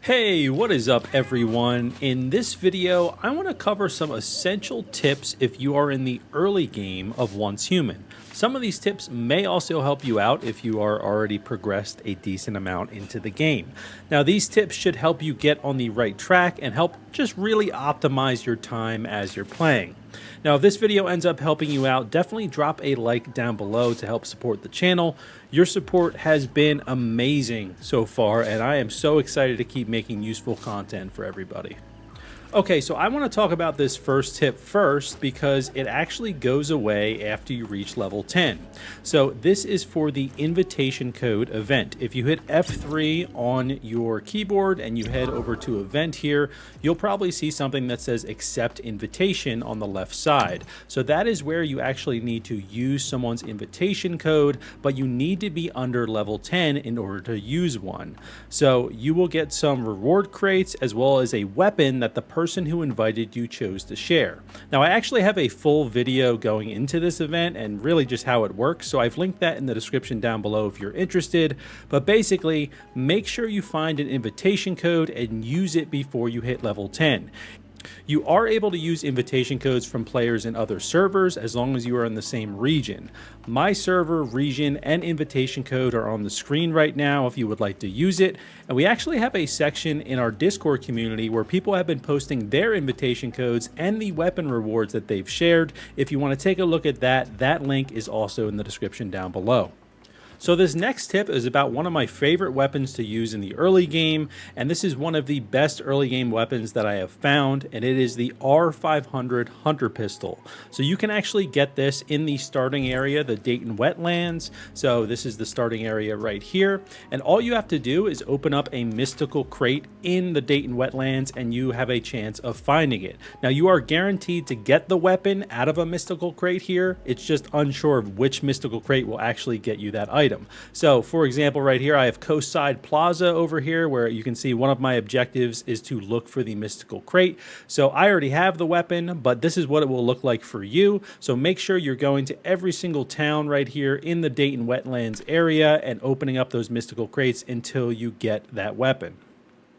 Hey, what is up everyone? In this video, I want to cover some essential tips if you are in the early game of Once Human. Some of these tips may also help you out if you are already progressed a decent amount into the game. Now, these tips should help you get on the right track and help just really optimize your time as you're playing. Now, if this video ends up helping you out, definitely drop a like down below to help support the channel. Your support has been amazing so far, and I am so excited to keep making useful content for everybody. Okay, so I want to talk about this first tip first because it actually goes away after you reach level 10. So this is for the invitation code event. If you hit F3 on your keyboard and you head over to event here, you'll probably see something that says accept invitation on the left side. So that is where you actually need to use someone's invitation code, but you need to be under level 10 in order to use one. So you will get some reward crates as well as a weapon that the person who invited you chose to share. Now, I actually have a full video going into this event and really just how it works, so I've linked that in the description down below if you're interested. But basically, make sure you find an invitation code and use it before you hit level 10. You are able to use invitation codes from players in other servers as long as you are in the same region. My server, region, and invitation code are on the screen right now if you would like to use it. And we actually have a section in our Discord community where people have been posting their invitation codes and the weapon rewards that they've shared. If you want to take a look at that, that link is also in the description down below. So this next tip is about one of my favorite weapons to use in the early game, and this is one of the best early game weapons that I have found, and it is the R500 Hunter Pistol. So you can actually get this in the starting area, the Dayton Wetlands. So this is the starting area right here, and all you have to do is open up a mystical crate in the Dayton Wetlands and you have a chance of finding it. Now, you are guaranteed to get the weapon out of a mystical crate here. It's just unsure of which mystical crate will actually get you that item. So for example, right here, I have Coastside Plaza over here where you can see one of my objectives is to look for the mystical crate. So I already have the weapon, but this is what it will look like for you. So make sure you're going to every single town right here in the Dayton Wetlands area and opening up those mystical crates until you get that weapon.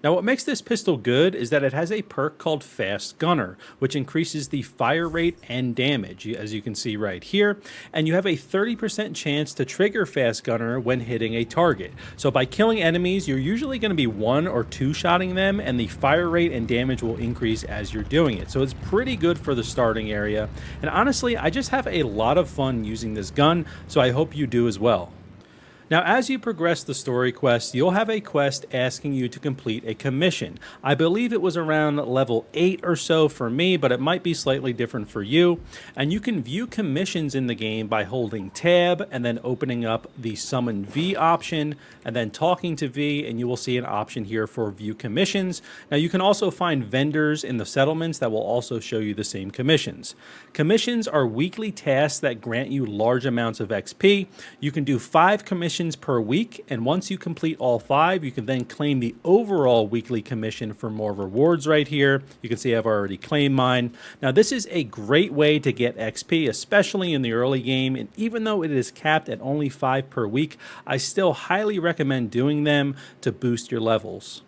Now, what makes this pistol good is that it has a perk called Fast Gunner, which increases the fire rate and damage, as you can see right here. And you have a 30% chance to trigger Fast Gunner when hitting a target. So by killing enemies, you're usually going to be one or two shotting them, and the fire rate and damage will increase as you're doing it. So it's pretty good for the starting area. And honestly, I just have a lot of fun using this gun, so I hope you do as well. Now, as you progress the story quest, you'll have a quest asking you to complete a commission. I believe it was around level 8 or so for me, but it might be slightly different for you. And you can view commissions in the game by holding tab and then opening up the summon V option and then talking to V, and you will see an option here for view commissions. Now, you can also find vendors in the settlements that will also show you the same commissions. Commissions are weekly tasks that grant you large amounts of XP. You can do 5 commissions per week, and once you complete all 5, you can then claim the overall weekly commission for more rewards right here. You can see I've already claimed mine. Now, this is a great way to get XP, especially in the early game, and even though it is capped at only 5 per week, I still highly recommend doing them to boost your levels.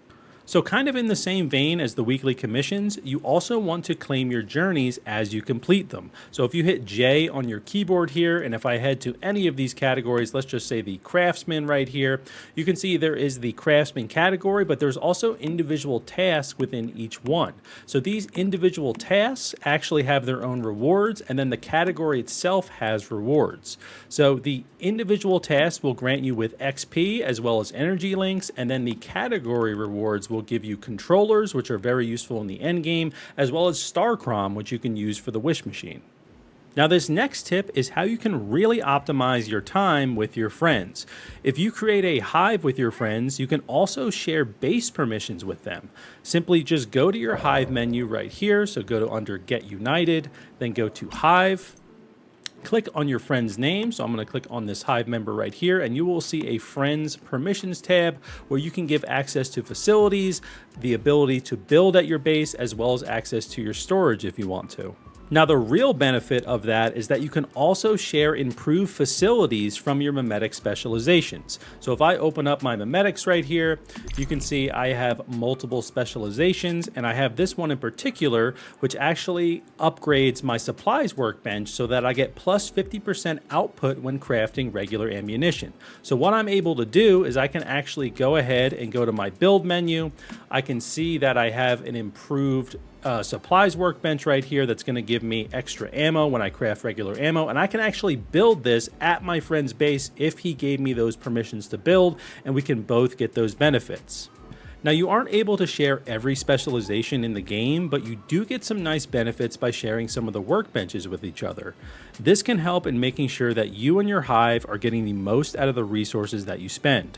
So kind of in the same vein as the weekly commissions, you also want to claim your journeys as you complete them. So if you hit J on your keyboard here, and if I head to any of these categories, let's just say the craftsman right here, you can see there is the craftsman category, but there's also individual tasks within each one. So these individual tasks actually have their own rewards, and then the category itself has rewards. So the individual tasks will grant you with XP as well as energy links, and then the category rewards will give you controllers, which are very useful in the end game, as well as Starcrom, which you can use for the wish machine. Now, this next tip is how you can really optimize your time with your friends. If you create a hive with your friends, you can also share base permissions with them. Simply just go to your hive menu right here. So go to under Get United, then go to Hive. Click on your friend's name. So I'm going to click on this hive member right here, and you will see a friends permissions tab where you can give access to facilities, the ability to build at your base, as well as access to your storage if you want to. Now, the real benefit of that is that you can also share improved facilities from your mimetic specializations. So if I open up my mimetics right here, you can see I have multiple specializations, and I have this one in particular, which actually upgrades my supplies workbench so that I get plus 50% output when crafting regular ammunition. So what I'm able to do is I can actually go ahead and go to my build menu. I can see that I have an improved supplies workbench right here that's going to give me extra ammo when I craft regular ammo, and I can actually build this at my friend's base if he gave me those permissions to build, and we can both get those benefits. Now, you aren't able to share every specialization in the game, but you do get some nice benefits by sharing some of the workbenches with each other. This can help in making sure that you and your hive are getting the most out of the resources that you spend.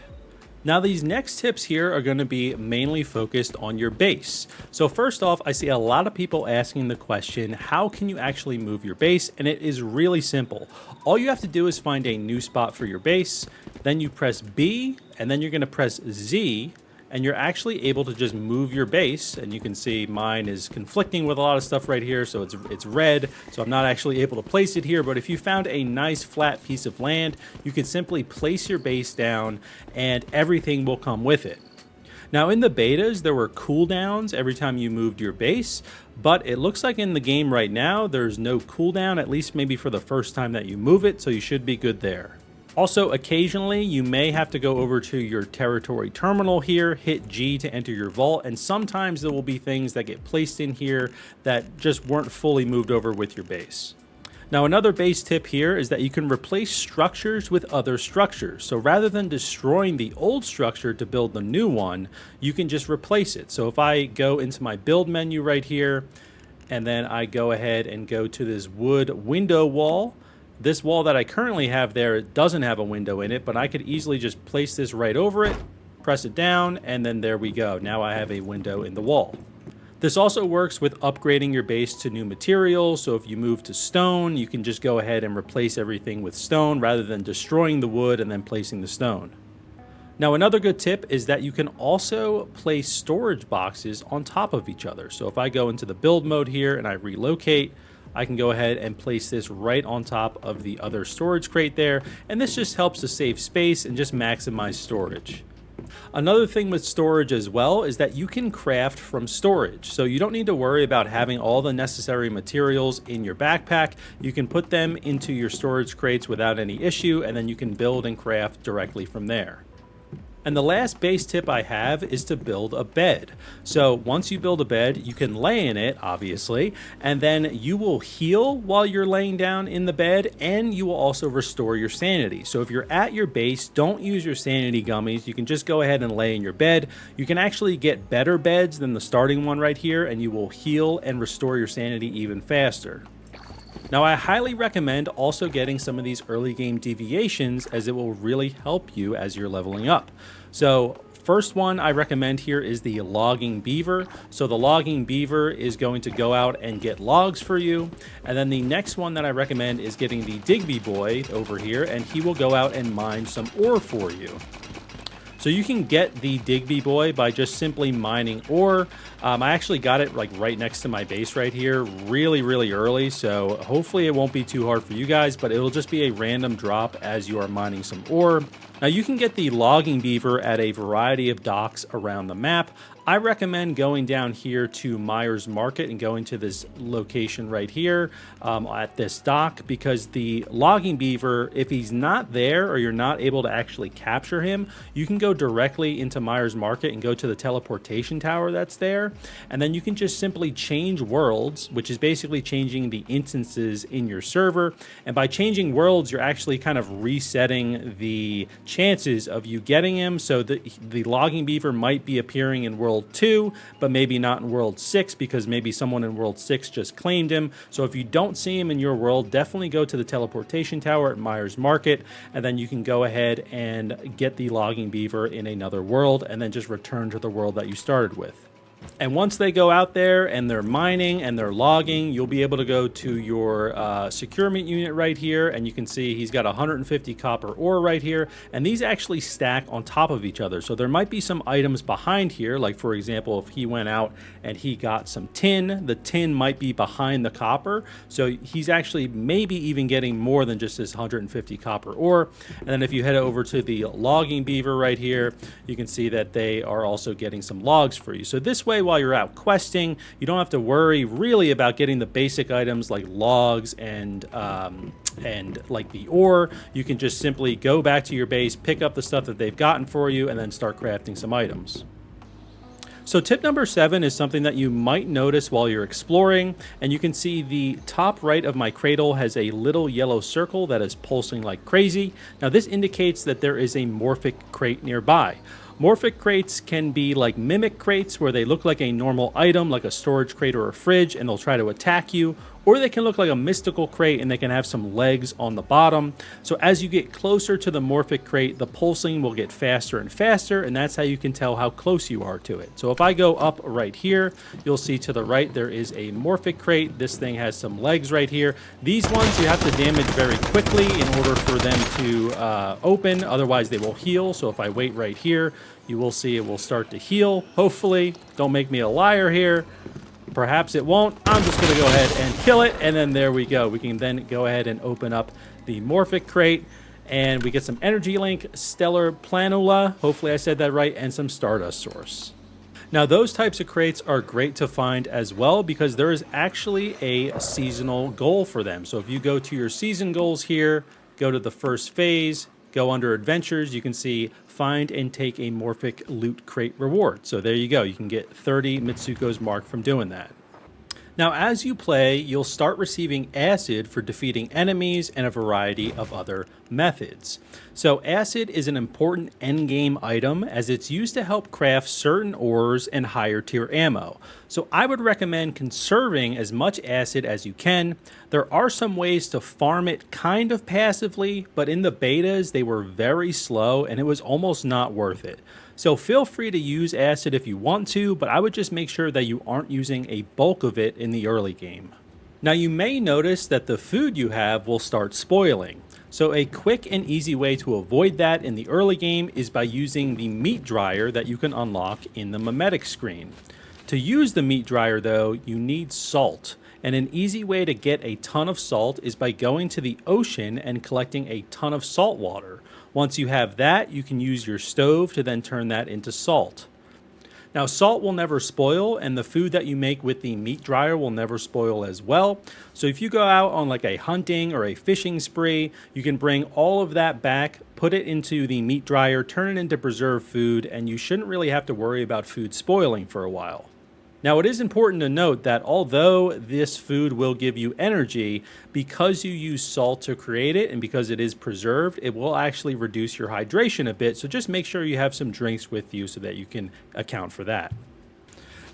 Now, these next tips here are going to be mainly focused on your base. So first off, I see a lot of people asking the question, how can you actually move your base? And it is really simple. All you have to do is find a new spot for your base, then you press B, and then you're going to press Z, and you're actually able to just move your base. And you can see mine is conflicting with a lot of stuff right here, so it's red, so I'm not actually able to place it here. But if you found a nice flat piece of land, you can simply place your base down and everything will come with it. Now, in the betas, there were cooldowns every time you moved your base, but it looks like in the game right now, there's no cooldown, at least maybe for the first time that you move it, so you should be good there. Also, occasionally, you may have to go over to your territory terminal here, hit G to enter your vault, and sometimes there will be things that get placed in here that just weren't fully moved over with your base. Now, another base tip here is that you can replace structures with other structures. So rather than destroying the old structure to build the new one, you can just replace it. So if I go into my build menu right here, and then I go ahead and go to this wood window wall, this wall that I currently have there, it doesn't have a window in it, but I could easily just place this right over it, press it down, and then there we go. Now I have a window in the wall. This also works with upgrading your base to new materials. So if you move to stone, you can just go ahead and replace everything with stone rather than destroying the wood and then placing the stone. Now, another good tip is that you can also place storage boxes on top of each other. So if I go into the build mode here and I relocate, I can go ahead and place this right on top of the other storage crate there, and this just helps to save space and just maximize storage. Another thing with storage as well is that you can craft from storage, so you don't need to worry about having all the necessary materials in your backpack. You can put them into your storage crates without any issue, and then you can build and craft directly from there. And the last base tip I have is to build a bed. So once you build a bed, you can lay in it, obviously, and then you will heal while you're laying down in the bed, and you will also restore your sanity. So if you're at your base, don't use your sanity gummies. You can just go ahead and lay in your bed. You can actually get better beds than the starting one right here, and you will heal and restore your sanity even faster. Now, I highly recommend also getting some of these early game deviations, as it will really help you as you're leveling up. So first one I recommend here is the logging beaver. So the logging beaver is going to go out and get logs for you. And then the next one that I recommend is getting the Digby boy over here, and he will go out and mine some ore for you. So you can get the Digby boy by just simply mining ore. I actually got it like right next to my base right here really early, so hopefully it won't be too hard for you guys, but it'll just be a random drop as you are mining some ore. Now, you can get the logging beaver at a variety of docks around the map. I recommend going down here to Myers Market and going to this location right here at this dock, because the logging beaver, if he's not there or you're not able to actually capture him, you can go directly into Myers Market and go to the teleportation tower that's there, and then you can just simply change worlds, which is basically changing the instances in your server. And by changing worlds, you're actually kind of resetting the chances of you getting him. So the logging beaver might be appearing in World 2, but maybe not in World 6, because maybe someone in World 6 just claimed him. So if you don't see him in your world, definitely go to the teleportation tower at Myers Market, and then you can go ahead and get the logging beaver in another world, and then just return to the world that you started with. And once they go out there and they're mining and they're logging, you'll be able to go to your securement unit right here, and you can see he's got 150 copper ore right here, and these actually stack on top of each other. So there might be some items behind here, like for example, if he went out and he got some tin, the tin might be behind the copper. So he's actually maybe even getting more than just this 150 copper ore. And then if you head over to the logging beaver right here, you can see that they are also getting some logs for you. So this way, while you're out questing, you don't have to worry really about getting the basic items like logs and like the ore. You can just simply go back to your base, pick up the stuff that they've gotten for you, and then start crafting some items. So tip number 7 is something that you might notice while you're exploring, and you can see the top right of my cradle has a little yellow circle that is pulsing like crazy. Now this indicates that there is a morphic crate nearby. Morphic crates can be like mimic crates where they look like a normal item, like a storage crate or a fridge, and they'll try to attack you. Or they can look like a mystical crate and they can have some legs on the bottom. So as you get closer to the morphic crate, the pulsing will get faster and faster, and that's how you can tell how close you are to it. So if I go up right here, you'll see to the right there is a morphic crate. This thing has some legs right here. These ones you have to damage very quickly in order for them to open, otherwise they will heal. So if I wait right here, you will see it will start to heal, hopefully. Don't make me a liar here. Perhaps it won't. I'm just going to go ahead and kill it, and then there we go. We can then go ahead and open up the morphic crate, and we get some energy link, stellar planula, hopefully I said that right, and some stardust source. Now those types of crates are great to find as well because there is actually a seasonal goal for them. So if you go to your season goals here, go to the first phase, go under adventures, you can see find and take a morphic loot crate reward. So there you go. You can get 30 Mitsuko's mark from doing that. Now, as you play, you'll start receiving acid for defeating enemies and a variety of other methods. So acid is an important endgame item as it's used to help craft certain ores and higher tier ammo. So I would recommend conserving as much acid as you can. There are some ways to farm it kind of passively, but in the betas, they were very slow and it was almost not worth it. So feel free to use acid if you want to, but I would just make sure that you aren't using a bulk of it in the early game. Now you may notice that the food you have will start spoiling. So a quick and easy way to avoid that in the early game is by using the meat dryer that you can unlock in the mimetic screen. To use the meat dryer though, you need salt. And an easy way to get a ton of salt is by going to the ocean and collecting a ton of salt water. Once you have that, you can use your stove to then turn that into salt. Now, salt will never spoil, and the food that you make with the meat dryer will never spoil as well. So if you go out on like a hunting or a fishing spree, you can bring all of that back, put it into the meat dryer, turn it into preserved food, and you shouldn't really have to worry about food spoiling for a while. Now, it is important to note that although this food will give you energy, because you use salt to create it and because it is preserved, it will actually reduce your hydration a bit. So just make sure you have some drinks with you so that you can account for that.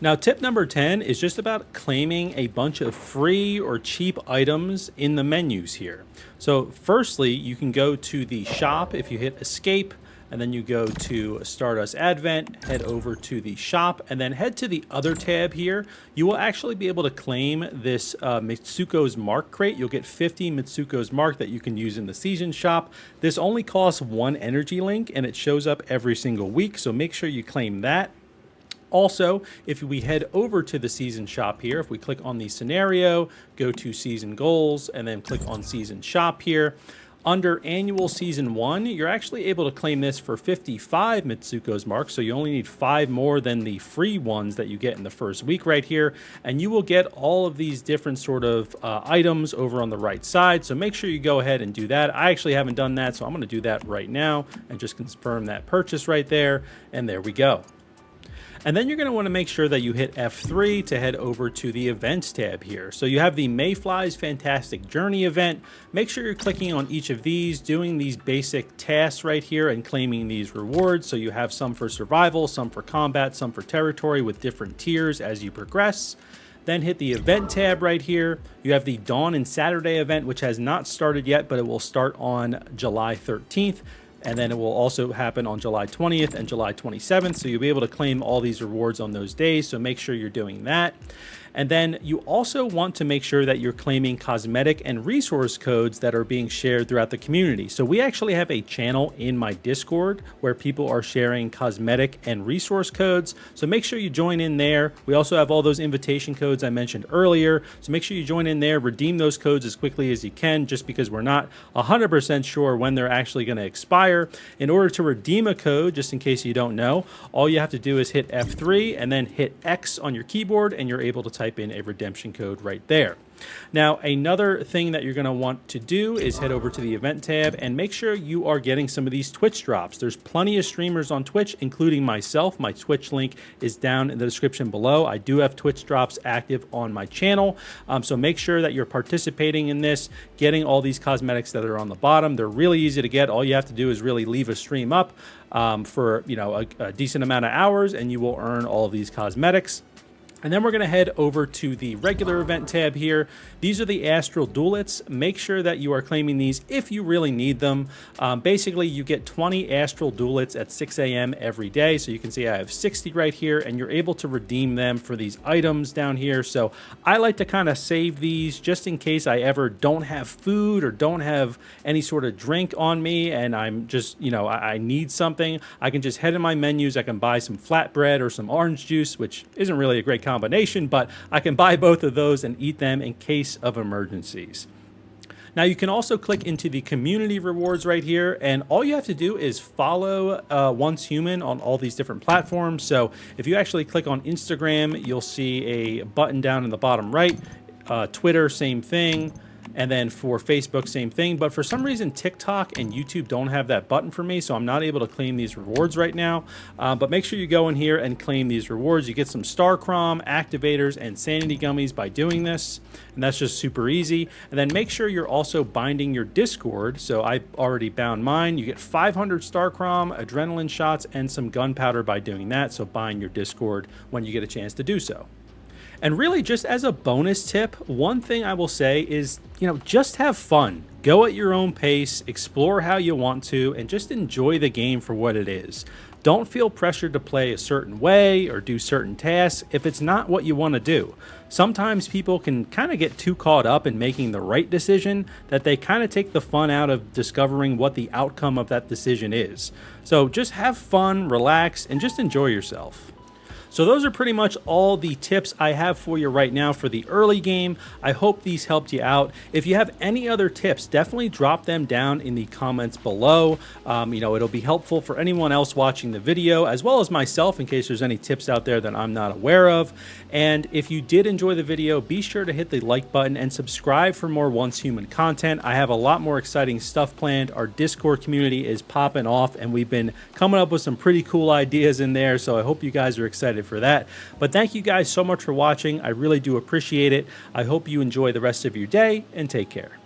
Now, tip number 10 is just about claiming a bunch of free or cheap items in the menus here. So firstly, you can go to the shop if you hit escape, and then you go to Stardust Advent, head over to the shop, and then head to the other tab here. You will actually be able to claim this Mitsuko's Mark crate. You'll get 50 Mitsuko's Mark that you can use in the season shop. This only costs 1 energy link, and it shows up every single week, so make sure you claim that. Also, if we head over to the season shop here, if we click on the scenario, go to season goals, and then click on season shop here, under annual season 1, you're actually able to claim this for 55 Mitsuko's Mark, so you only need 5 more than the free ones that you get in the first week right here, and you will get all of these different sort of items over on the right side, so make sure you go ahead and do that. I actually haven't done that, so I'm going to do that right now and just confirm that purchase right there, and there we go. And then you're going to want to make sure that you hit F3 to head over to the events tab here. So you have the Mayfly's Fantastic Journey event. Make sure you're clicking on each of these, doing these basic tasks right here and claiming these rewards. So you have some for survival, some for combat, some for territory with different tiers as you progress. Then hit the event tab right here. You have the Dawn and Saturday event, which has not started yet, but it will start on July 13th. And then it will also happen on July 20th and July 27th. So you'll be able to claim all these rewards on those days. So make sure you're doing that. And then you also want to make sure that you're claiming cosmetic and resource codes that are being shared throughout the community. So we actually have a channel in my Discord where people are sharing cosmetic and resource codes. So make sure you join in there. We also have all those invitation codes I mentioned earlier. So make sure you join in there, redeem those codes as quickly as you can, just because we're not 100% sure when they're actually going to expire. In order to redeem a code, just in case you don't know, all you have to do is hit F3 and then hit X on your keyboard, and you're able to type in a redemption code right there. Now, another thing that you're going to want to do is head over to the event tab and make sure you are getting some of these Twitch drops. There's plenty of streamers on Twitch, including myself. My Twitch link is down in the description below. I do have Twitch drops active on my channel. So make sure that you're participating in this, getting all these cosmetics that are on the bottom. They're really easy to get. All you have to do is really leave a stream up for a decent amount of hours, and you will earn all of these cosmetics. And then we're going to head over to the regular event tab here. These are the Astral Duelets. Make sure that you are claiming these if you really need them. Basically, you get 20 Astral Duelets at 6 a.m. every day. So you can see I have 60 right here, and you're able to redeem them for these items down here. So I like to kind of save these just in case I ever don't have food or don't have any sort of drink on me, and I'm just, I need something. I can just head in my menus. I can buy some flatbread or some orange juice, which isn't really a great combination, but I can buy both of those and eat them in case of emergencies. Now you can also click into the community rewards right here, and all you have to do is follow Once Human on all these different platforms. So if you actually click on Instagram, you'll see a button down in the bottom right. Twitter, same thing. And then for Facebook, same thing. But for some reason, TikTok and YouTube don't have that button for me, so I'm not able to claim these rewards right now. But make sure you go in here and claim these rewards. You get some Star Crom, Activators, and Sanity Gummies by doing this. And that's just super easy. And then make sure you're also binding your Discord. So I already bound mine. You get 500 Star Crom, Adrenaline shots, and some gunpowder by doing that. So bind your Discord when you get a chance to do so. And really, just as a bonus tip, one thing I will say is, just have fun. Go at your own pace, explore how you want to, and just enjoy the game for what it is. Don't feel pressured to play a certain way or do certain tasks if it's not what you want to do. Sometimes people can kind of get too caught up in making the right decision that they kind of take the fun out of discovering what the outcome of that decision is. So just have fun, relax, and just enjoy yourself. So those are pretty much all the tips I have for you right now for the early game. I hope these helped you out. If you have any other tips, definitely drop them down in the comments below. It'll be helpful for anyone else watching the video, as well as myself, in case there's any tips out there that I'm not aware of. And if you did enjoy the video, be sure to hit the like button and subscribe for more Once Human content. I have a lot more exciting stuff planned. Our Discord community is popping off, and we've been coming up with some pretty cool ideas in there, so I hope you guys are excited for that. But thank you guys so much for watching. I really do appreciate it. I hope you enjoy the rest of your day, and take care.